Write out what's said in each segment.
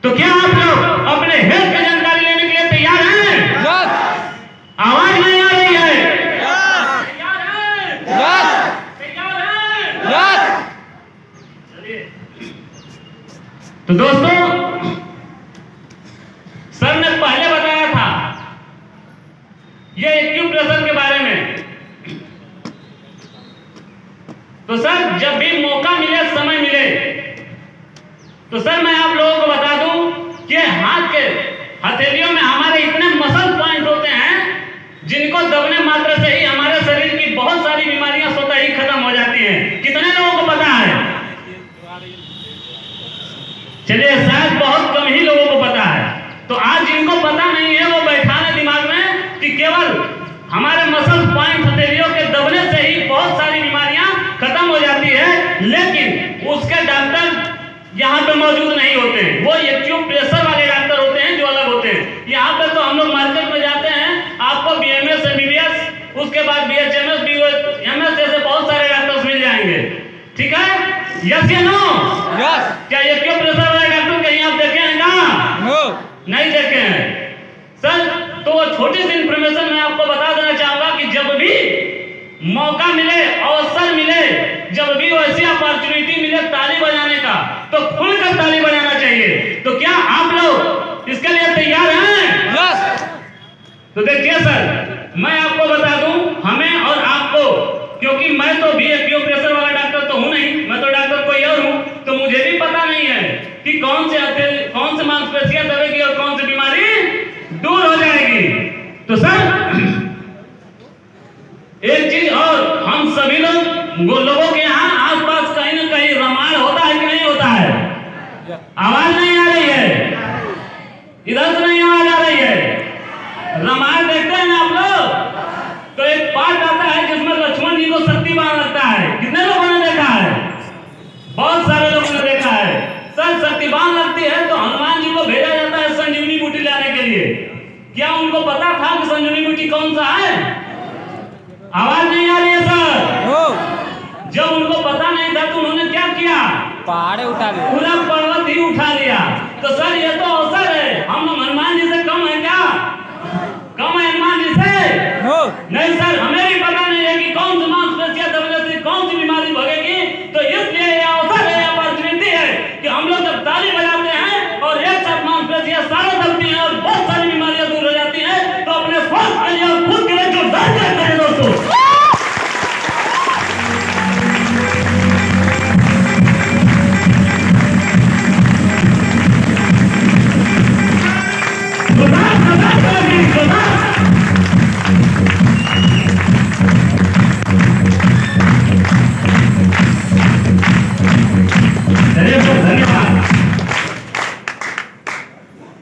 तो क्या आप लोग अपने हेल्थ की जानकारी लेने के लिए तैयार हैं? आवाज नहीं आ रही है? तैयार हैं? तैयार हैं? चलिए। तो दोस्तों, सर ने पहले बताया था ये एक्यूप्रेशर के बारे में। तो सर जब भी मौका मिले, समय मिले, तो सर मैं आप लोगों को बता दूं कि हाथ के हथेलियों में हमारे इतने मसल पॉइंट होते हैं जिनको दबने मात्र से ही हमारे शरीर की बहुत सारी बीमारियां स्वतः ही खत्म हो जाती हैं। कितने लोगों को पता है? चलिए, शायद बहुत कम ही लोगों को पता है। तो आज जिनको पता नहीं है वो बैठा लें दिमाग में कि केवल हमारे मसल पॉइंट हथेलियों के दबने से ही बहुत सारी बीमारियां खत्म हो जाती है, लेकिन उसके डॉक्टर यहाँ पे मौजूद नहीं होते हैं। वो एक्यूप्रेशर वाले डॉक्टर होते हैं जो अलग होते हैं। यहाँ पे तो हम लोग मार्केट में जाते हैं, आपको BMS, MBBS, उसके बाद BHMS, BOMS जैसे बहुत सारे डॉक्टर्स मिल जाएंगे। ठीक है? यस या नो? यस। क्या एक्यूप्रेशर वाले डॉक्टर कहीं आप देखे हैं क्या? नो। नहीं देखे हैं सर। तो वो छोटी सी इंफॉर्मेशन मैं आपको बता देना चाहूंगा कि जब भी मौका मिले, अवसर मिले, जब भी ऐसी अपॉर्चुनिटी मिले ताली बजाने का, तो खुलकर ताली बजाना चाहिए। तो क्या आप लोग इसके लिए तैयार हैं? यस। तो देखिए सर, मैं आपको बता दूं, हमें और आपको, क्योंकि मैं तो भी एक्यूप्रेशर वाला डॉक्टर तो हूं नहीं, मैं तो डॉक्टर कोई और हूं, तो मुझे भी पता नहीं है कि कौन से मांसपेशियां दबेगी और कौन सी बीमारी दूर हो जाएगी। तो सर एक चीज और, हम सभी लोगों के यहाँ आसपास कहीं ना कहीं रामायण होता है कि नहीं होता है? आवाज नहीं आ रही है? इधर से नहीं आवाज आ रही है? रामायण देखते हैं ना आप लोग? तो एक पार्ट आता है जिसमें लक्ष्मण जी को शक्तिमान लगता है। कितने लोगों ने देखा है? बहुत सारे लोगों ने देखा है। सर शक्तिमान लगती है तो हनुमान जी को भेजा जाता है संजीवनी बूटी लाने के लिए। क्या उनको पता था कि संजीवनी बूटी कौन सा है? आवाज नहीं आ रही है सर? जब उनको पता नहीं था तो उन्होंने क्या किया? पहाड़ उठा लिया, पूरा पर्वत ही उठा लिया। तो सर ये तो अवसर है, हम हनुमान जी से कम है क्या? कम है हनुमान जी से? नहीं सर, हमें भी पता नहीं है कि कौन सी मांसपेशियां दबने से कौन सी बीमारी भगेगी। तो इसलिए ये अवसर है, अपॉर्चुनिटी है कि हम लोग जब ताली बजाते हैं और एक साथ मांसपेशियां सारे दबती हैं और बहुत सारी बीमारियां दूर हो जाती हैं, तो अपने स्वास्थ्य के लिए खुद के लिए जो दर्द करें दोस्तों।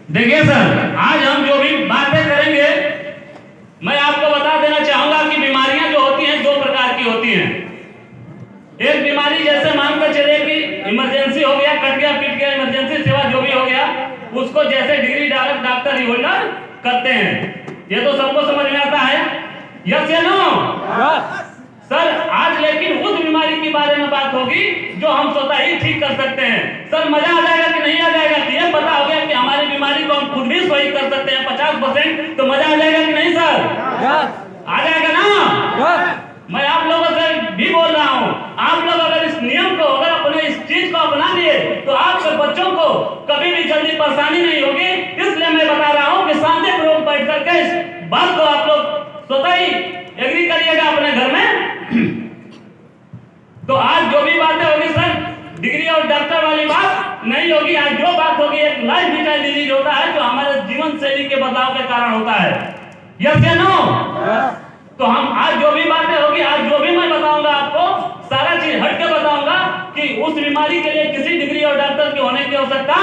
देखिए सर, आज हम जो भी बातें करेंगे, मैं आपको बता देना चाहूंगा कि बीमारियां जो होती हैं दो प्रकार की होती हैं। एक बीमारी जैसे मानकर चलिए कि इमरजेंसी हो गया, कट गया, पीट गया, इमरजेंसी सेवा जो भी हो गया, उसको जैसे डिग्री डायरेक्ट डॉक्टर ही होल्डर करते हैं। ये तो सबको समझ में आता है? यस या नो? सर आज लेकिन उस बीमारी के बारे में बात होगी जो हम स्वतः ही ठीक कर सकते हैं। सर मजा आ जाएगा कि नहीं आ जाएगा? ये पता हो गया कि हमारी बीमारी को हम खुद भी सही कर सकते हैं 50%, तो मजा आ जाएगा कि नहीं सर? आ जाएगा ना? मैं आप लोगों से भी बोल रहा हूँ, आप लोग अगर इस नियम को, अगर अपने इस चीज को अपना लिए, तो आपके बच्चों को कभी भी जल्दी परेशानी नहीं होगी। इसलिए मैं बता रहा हूँ कि शांतिपूर्वक बैठ करके इस बात को आप लोग स्वतः ही एग्री करिएगा अपने घर में। तो आज जो भी बातें होगी सर, डिग्री और डॉक्टर वाली बात नहीं होगी। आज जो बात होगी एक लाइफ स्टाइल डिजीज होता है जो हमारे जीवन शैली के बदलाव के कारण होता है। यस या नो? तो हम आज जो भी बातें होगी, आज जो भी मैं बताऊंगा आपको, सारा चीज हट के बताऊंगा कि उस बीमारी के लिए किसी डिग्री और डॉक्टर के होने की आवश्यकता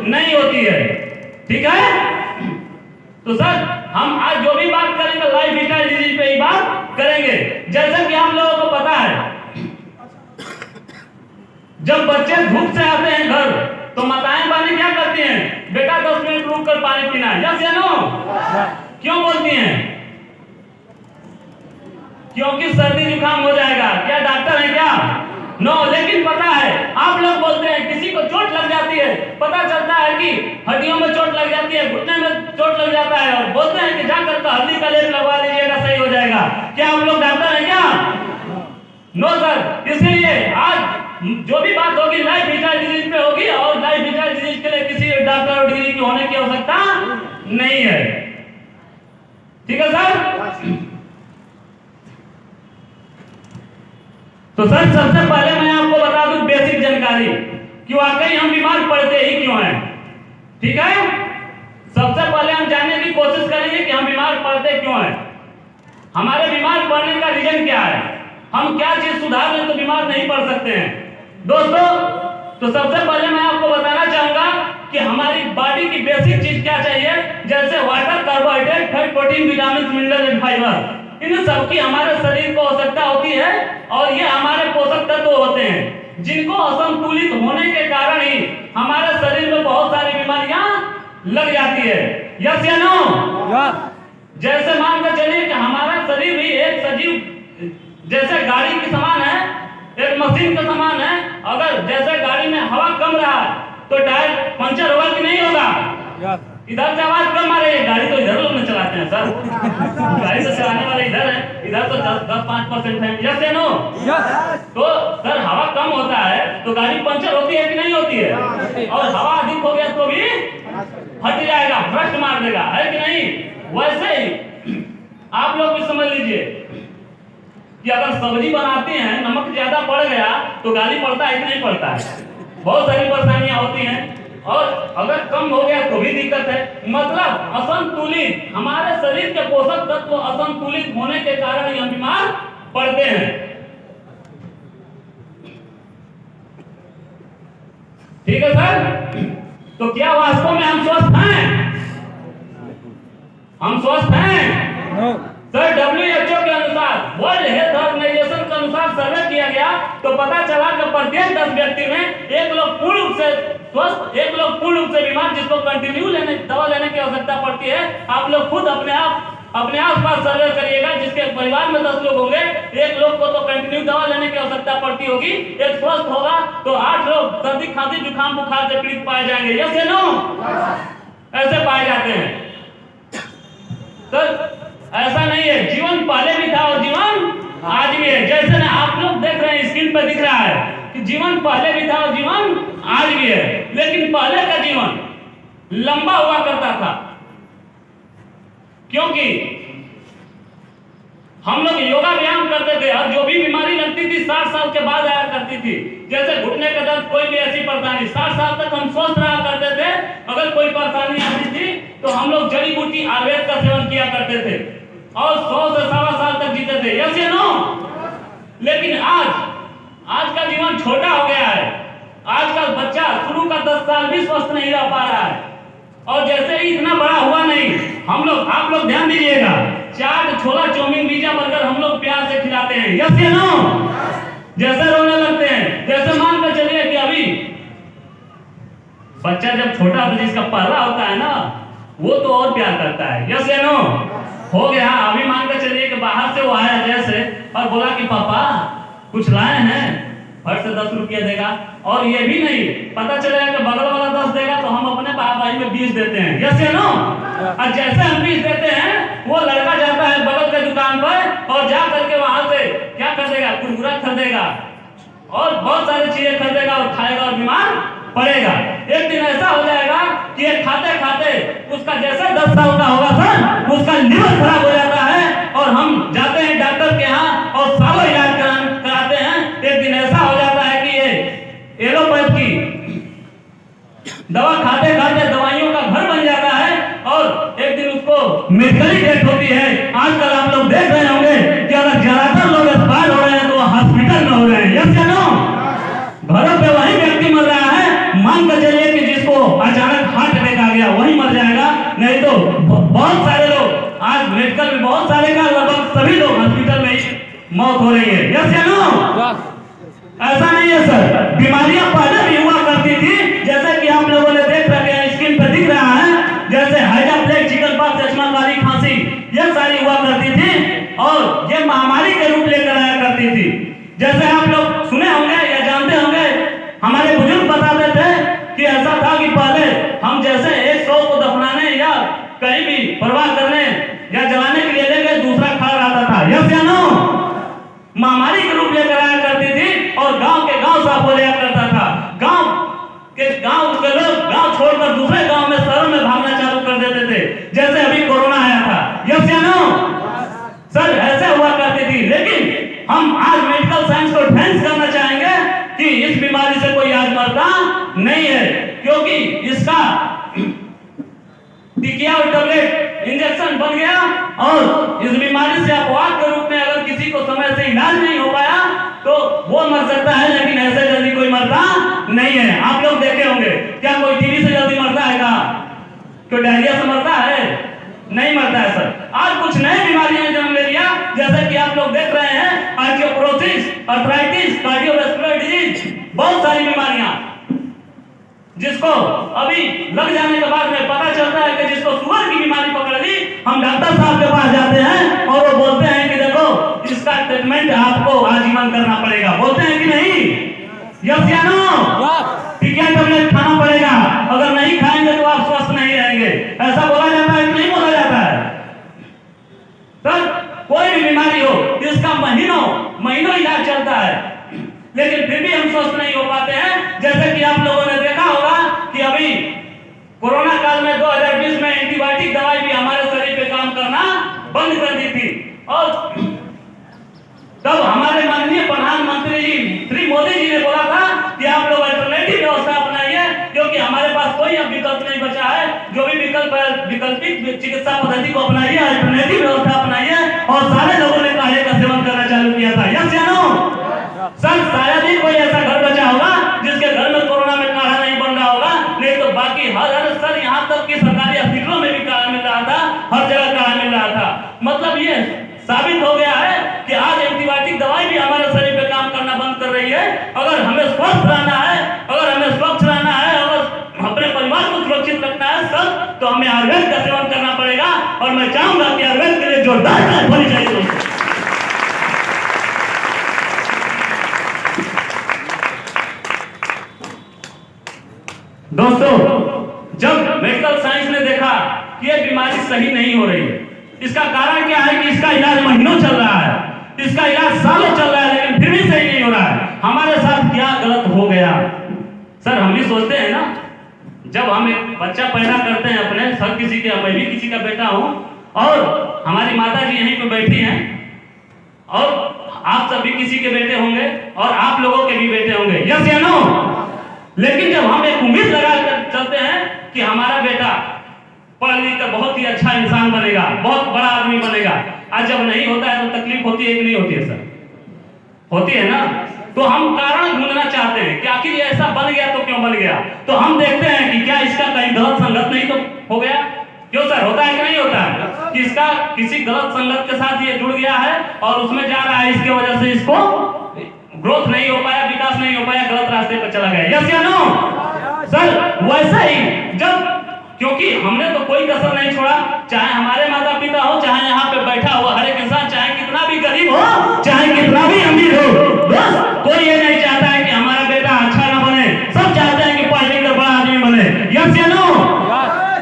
नहीं होती है। ठीक है? तो सर हम आज जो भी बात करेंगे लाइफ स्टाइल डिजीज पे ही बात करेंगे। जैसा कि आप लोगों को पता है, जब बच्चे धूप से आते हैं घर, तो माताएं पानी क्या करती हैं? बेटा 10 मिनट रुक कर पानी पीना है। यस या नो? क्यों बोलती हैं? क्योंकि सर्दी जुकाम हो जाएगा। क्या डॉक्टर है क्या? नो, लेकिन पता है आप लोग बोलते हैं किसी को चोट लग जाती है, पता चलता है कि हड्डियों में चोट लग जाती है, घुटने में चोट लग जाता है, और बोलते हैं कि जाकर के हल्दी का लेप लगवा लीजिएगा, सही हो जाएगा। क्या आप लोग डॉक्टर हैं क्या? No sir. इसलिए आज जो भी बात होगी लाइफ विटाल डिजीज पे होगी, और लाइफ विटाल डिजीज के लिए किसी डॉक्टर और डिग्री की होने की आवश्यकता नहीं है। ठीक है सर? तो सर सबसे पहले मैं आपको बता दूं बेसिक जानकारी कि वाकई हम बीमार पड़ते ही क्यों हैं। ठीक है, सबसे पहले हम जानने की कोशिश करेंगे कि हम बीमार पड़ते क्यों हैं, हमारे बीमार पड़ने का रीजन क्या है, हम क्या चीज सुधार लें तो बीमार नहीं पड़ सकते हैं। दोस्तों, तो सबसे पहले मैं आपको बताना चाहूंगा कि हमारी बॉडी की बेसिक चीज क्या चाहिए, जैसे water, carbohydrate, fat, protein, vitamin, mineral and fibre, इन सबकी हमारे शरीर को आवश्यकता होती है, और ये हमारे पोषक तत्व होते हैं जिनको असंतुलित होने के कारण ही हमारे शरीर में बहुत सारी बीमारियां लग जाती है। यस या नो? जैसे मानकर चलिए कि हमारा शरीर भी एक सजीव जैसे गाड़ी के समान है, एक मशीन के समान है। अगर जैसे गाड़ी में हवा कम रहा तो टायर पंचर होगा कि नहीं होगा? इधर से आवाज कम आ रही है, गाड़ी तो इधर लोग में चलाते हैं सर, गाड़ी तो चलाने वाले इधर है, इधर तो 10-5% है। यस या नो? तो सर हवा कम होता है तो गाड़ी पंचर होती है कि नहीं होती है? और हवा अधिक हो गया तो भी फट जाएगा, भ्रष्ट मार देगा, है कि नहीं? वैसे ही आप लोग भी समझ लीजिए कि अगर सब्जी बनाते हैं, नमक ज्यादा पड़ गया तो गाली पड़ता है कि नहीं पड़ता है? बहुत सारी परेशानियां होती हैं, और अगर कम हो गया तो भी दिक्कत है। मतलब असंतुलित, हमारे शरीर के पोषक तत्व असंतुलित होने के कारण ही हम बीमार पड़ते हैं। ठीक है सर? तो क्या वास्तव में हम स्वस्थ हैं? हम स्वस्थ हैं? सर WHO के अनुसार, वर्ल्ड हेल्थ ऑर्गेनाइजेशन के अनुसार सर्वे किया गया तो पता चला कि प्रत्येक 10 व्यक्ति में एक लोग पूर्ण रूप से स्वस्थ, एक लोग पूर्ण रूप से बीमार, जिसको कंटिन्यू दवा लेने की आवश्यकता पड़ती है। आप लोग खुद अपने आसपास सर्वे करिएगा, जिसके परिवार में 10 लोग होंगे, एक लोग को तो कंटिन्यू दवा लेने की आवश्यकता पड़ती होगी, एक स्वस्थ होगा तो 8 लोग सर्दी, खांसी, जुकाम, बुखार से पीड़ित पाए जाएंगे। यस या नो? ऐसे पाए जाते हैं। सर ऐसा नहीं है, जीवन पहले भी था और जीवन आज भी है। जैसे ना आप लोग देख रहे हैं, स्क्रीन पर दिख रहा है कि जीवन पहले भी था और जीवन आज भी है, लेकिन पहले का जीवन लंबा हुआ करता था, क्योंकि हम लोग योगा व्यायाम करते थे, और जो भी बीमारी लगती थी 60 साल के बाद आया करती थी। जैसे घुटने का दर्द, कोई भी ऐसी परेशानी, 60 साल तक हम स्वस्थ रहा करते थे। अगर कोई परेशानी आती थी तो हम लोग जड़ी बूटी आयुर्वेद का सेवन किया करते थे, और 100 से 1.25 साल तक जीते थे। यस या नो? लेकिन आज का जीवन छोटा हो गया है। आज का बच्चा शुरू का 10 साल भी स्वस्थ नहीं रह पा रहा है, और जैसे ही इतना बड़ा हुआ नहीं, आप लोग ध्यान दीजिएगा, चाट, छोला, चाउमीन, पिज्जा, बर्गर हम लोग प्यार से खिलाते हैं। यस या नो? जैसे रोने लगते हैं, जैसे मान कर चलिए कि अभी बच्चा जब छोटा होता है, जिसका पहला होता है ना, वो तो और प्यार करता है। यस या नो? हो गया। अभी मान कर चलिए कि बाहर से वो आया जैसे और बोला कि पापा कुछ लाए हैं, फट से 10 रुपया देगा, और ये भी नहीं पता चलेगा कि बगल वाला 10 देगा तो हम अपने भाई में 20 देते हैं। यस या नो? और जैसे हम 20 देते हैं, वो लड़का जाता है बगल के दुकान पर और जा करके वहां से क्या खरीदेगा? कुरकुरा खरीदेगा और बहुत सारी चीजें खरीदेगा और खाएगा और बीमार पड़ेगा। एक दिन ऐसा हो जाएगा कि ये खाते खाते उसका जैसे 10 साल का होगा सर, उसका लिवर खराब हो जाता है, और हम जाते हैं डॉक्टर के यहाँ और सालों इलाज कराते हैं। एक दिन ऐसा हो जाता है कि ये एलोपैथ की दवा खाते खाते दवाइयों का घर बन जाता है, और एक दिन उसको मेडिकली डेथ होती है। आजकल आप लोग देख रहे होंगे कि अगर ज्यादातर लोग एक्सपायर हो रहे हैं तो हॉस्पिटल में हो रहे हैं। यस या नो? घरों पे वही व्यक्ति मर रहा है। मान कर चलिए कि जिसको अचानक हार्ट अटैक आ गया वही मर जाएगा, नहीं तो बहुत सारे लोग आज मेडिकल में, बहुत सारे का लगभग सभी लोग हॉस्पिटल में मौत हो रही है। यस या नो? ऐसा नहीं है सर, बीमारियां पहले भी हुआ करती थी, जैसे कि आप लोगों ने देख रहे हैं, स्क्रीन पर दिख रहा है, जैसे हैजा प्लेग, चिकन पॉक्स, चश्मा कारी, खांसी, ये सारी हुआ करती थी, और ये महामारी के रूप लेकर आया करती थी। जैसे आप लोग सुने होंगे कि पहले हम जैसे एक शव को दफनाने या कहीं भी परवाह करने या जलाने के लिए ले गए, दूसरा खड़ा रहता था। यस या नो? महामारी के रूप लेकर आया करती थी और गांव के गांव साफ हो जाया करता था। गांव के लोग गांव छोड़कर दूसरे गांव में, शहरों में भागना चालू कर देते थे, जैसे अभी कोरोना आया था। यस या नो? सर ऐसे हुआ करती थी। लेकिन हम आज मेडिकल साइंस को डिफेंस करना चाहेंगे कि इस बीमारी से कोई आज मरता नहीं है, क्योंकि इसका टिकिया और टेबलेट इंजेक्शन बन गया और इस बीमारी से अपवाद के रूप में अगर किसी को समय से इलाज नहीं हो पाया तो वो मर सकता है, लेकिन ऐसे जल्दी कोई मरता नहीं है। आप लोग देखे होंगे, क्या कोई टीबी से जल्दी मरता है? क्या कोई डायरिया से मरता है? नहीं मरता है सर। आज कुछ नए बीमारियां जन्म ले लिया, जैसे कि आप लोग देख रहे हैं, ऑस्टियोपोरोसिस, आर्थराइटिस, कार्डियोवैस्कुलर डिजीज, बहुत सारी बीमारियां जिसको अभी लग जाने के बाद में पता चलता है कि जिसको शुगर की बीमारी पकड़ ली, हम डॉक्टर साहब के पास जाते हैं और वो बोलते हैं कि देखो इसका ट्रीटमेंट आपको आजीवन करना पड़ेगा। बोलते हैं कि नहीं? यस या नो? टिकिया टेबलेट खाना पड़ेगा, अगर नहीं खाएंगे तो आप स्वस्थ नहीं रहेंगे। ऐसा बोला जाता है कि नहीं बोला जाता है? सर कोई भी बीमारी हो, इसका महीनों इलाज चलता है, लेकिन फिर भी हम स्वस्थ नहीं हो पाते हैं। जैसे कि आप लोगों ने देखा होगा कि अभी कोरोना काल में 2020 में एंटीबायोटिक दवाई भी हमारे शरीर पे काम करना बंद कर दी थी, और तब हमारे माननीय प्रधानमंत्री जी श्री मोदी जी ने बोला था कि आप लोग अल्टरनेटिव व्यवस्था अपनाइए, क्योंकि हमारे पास कोई अब विकल्प नहीं बचा है। जो भी विकल्प है, वैकल्पिक चिकित्सा पद्धति को अपनाइए, अल्टरनेटिव व्यवस्था अपनाइए, और सारे लोगों ने काढ़े का सेवन करना चालू किया था। यस या नो? सर शायद ही कोई ऐसा घर बचा होगा जिसके घर में कोरोना में काढ़ा नहीं बन रहा होगा, नहीं तो बाकी हर सर यहाँ तक कि सरकारी हॉस्पिटलों में भी काढ़ा मिल रहा था, हर जगह काढ़ा मिल रहा था। मतलब ये साबित हो गया है कि आज एंटीबायोटिक दवाई भी हमारे शरीर पे काम करना बंद कर रही है। अगर हमें स्वस्थ रहना है, अगर हमें स्वच्छ रहना है, अगर अपने परिवार को सुरक्षित रखना है सब, तो हमें आयुर्वेद का सेवन करना पड़ेगा। और मैं चाहूंगा कि आयुर्वेद के लिए जोरदार ताली होनी चाहिए। दोस्तों, जब मेडिकल साइंस ने देखा कि ये बीमारी सही नहीं हो रही है, इसका कारण क्या है कि इसका इलाज महीनों चल रहा है, इसका इलाज सालों चल रहा है, लेकिन फिर भी सही नहीं हो रहा है, हमारे साथ क्या गलत हो गया? सर हम भी सोचते हैं ना, जब हम एक बच्चा पैदा करते हैं अपने, हर किसी के, मैं भी किसी का बेटा हूं, और हमारी माता जी यहीं पे बैठी हैं, और आप सभी किसी के बेटे होंगे, और आप लोगों के भी बेटे होंगे। यस या नो? लेकिन जब हम एक उम्मीद लगा कर चलते हैं कि हमारा बेटा पढ़ लिख कर बहुत ही अच्छा इंसान बनेगा, बहुत बड़ा आदमी बनेगा, आज जब नहीं होता है तो तकलीफ होती है कि नहीं होती है सर? होती है ना? तो हम कारण ढूंढना चाहते हैं कि आखिर ये ऐसा बन गया तो क्यों बन गया। तो हम देखते हैं कि क्या इसका कहीं गलत संगत नहीं तो हो गया? क्यों सर, होता है कि नहीं होता है कि इसका किसी गलत संगत के साथ ये जुड़ गया है और उसमें जा रहा है, इसके वजह से इसको ग्रोथ नहीं हो पाया, विकास नहीं हो पाया, गलत रास्ते पर चला गया। यस या नो? सर वैसा ही जब, क्योंकि हमने तो कोई कसर नहीं छोड़ा, चाहे हमारे माता पिता हो, चाहे यहाँ पे बैठा हुआ हर एक इंसान, चाहे कितना भी गरीब हो, चाहे कितना भी अमीर हो, बस कोई ये नहीं चाहता है कि हमारा बेटा अच्छा ना बने, सब चाहते हैं कि पढ़ लिख कर बड़ा आदमी बने। यस या नो?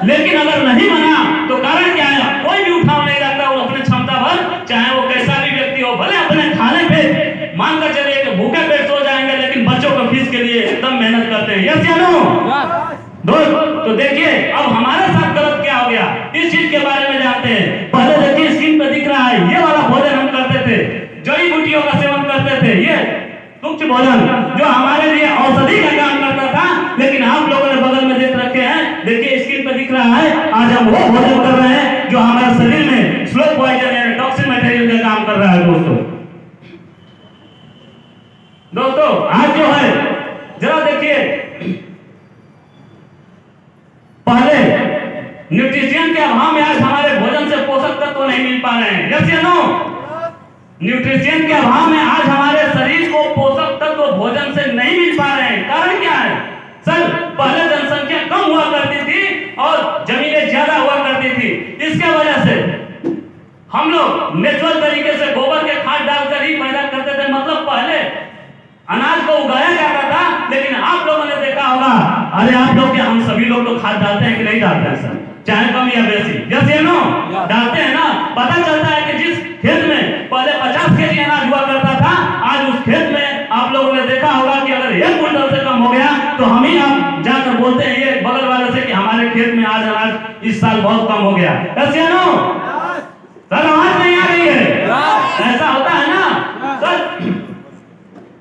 लेकिन अगर नहीं बना तो कारण क्या है? कोई भी उठाव नहीं रखता वो अपने क्षमता भर, चाहे वो कैसा भी व्यक्ति हो, भले अपने खाने पे मानकर चलिए कि भूखे पेट सो जाएंगे, लेकिन बच्चों को फीस के लिए एकदम मेहनत करते हैं। यस या नो? तो देखिए अब हमारे साथ गलत क्या हो गया, इस चीज के बारे में जानते हैं। पहले देखिए स्क्रीन पे दिख रहा है, ये वाला भोजन हम करते थे, जड़ी बूटियों का सेवन करते थे, ये तुच्छ भोजन जो हमारे लिए औषधि का काम करता था, लेकिन आप लोगों ने बगल में देख रखे हैं, देखिए स्क्रीन पे दिख रहा है, आज हम वो भोजन कर रहे हैं जो हमारे शरीर में स्लो पॉइजन यानी टॉक्सिक मटेरियल का काम कर रहा है। दोस्तों आज जो है जरा देखिए, पहले न्यूट्रिशन के अभाव में आज हमारे भोजन से पोषक तत्व नहीं मिल पा रहे हैं। यस या नो? न्यूट्रिशन के अभाव में आज हमारे शरीर को पोषक तत्व भोजन से नहीं मिल पा रहे हैं। कारण क्या है? सर पहले जनसंख्या कम हुआ करती थी और जमीनें ज्यादा हुआ करती थी, इसके वजह से हम लोग नेचुरल तरीके से गोबर के खाद डालकर ही पैदा करते थे। मतलब पहले अनाज को उगाया जाता था, लेकिन आप लोगों ने देखा होगा अरे आप लोग क्या, हम सभी लोग तो खाद डालते हैं कि नहीं डालते हैं सर, चाहे कम या बेसी, यस या नो, डालते हैं ना। पता चलता है कि जिस खेत में पहले 50 केजी अनाज हुआ करता था, आज उस खेत में आप लोगों ने देखा होगा कि अगर 1 क्विंटल से कम हो गया तो हम ही आप जाकर बोलते हैं ये बगल वाले से कि हमारे खेत में आज अनाज इस साल बहुत कम हो गया, यस या नो। सर आवाज नहीं आ रही है, ऐसा होता है ना सर।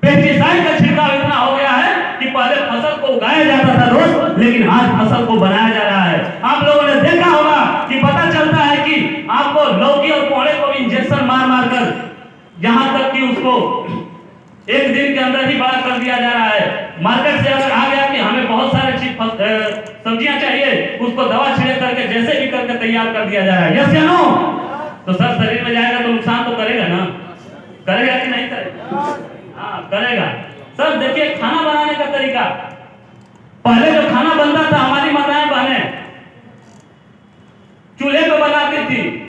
पेस्टिसाइड का छिड़काव इतना हो गया है कि पहले फसल को उगाया जाता था रोज, लेकिन आज फसल को बनाया जा रहा है। आप लोगों ने देखा होगा कि पता चलता है कि आपको लौकी और कोहड़े को इंजेक्शन मार मार कर, यहां तक कि उसको 1 दिन के अंदर ही बड़ा कर दिया जा रहा है। मार्केट से अगर आ गया कि हमें बहुत सारे सब्जियां चाहिए, उसको दवा छिड़क करके जैसे भी करके तैयार कर दिया जा रहा है, यस या नो। तो सर शरीर में जाएगा तो नुकसान तो करेगा ना, करेगा कि नहीं करेगा? हाँ करेगा। सर देखिए खाना बनाने का तरीका, पहले जो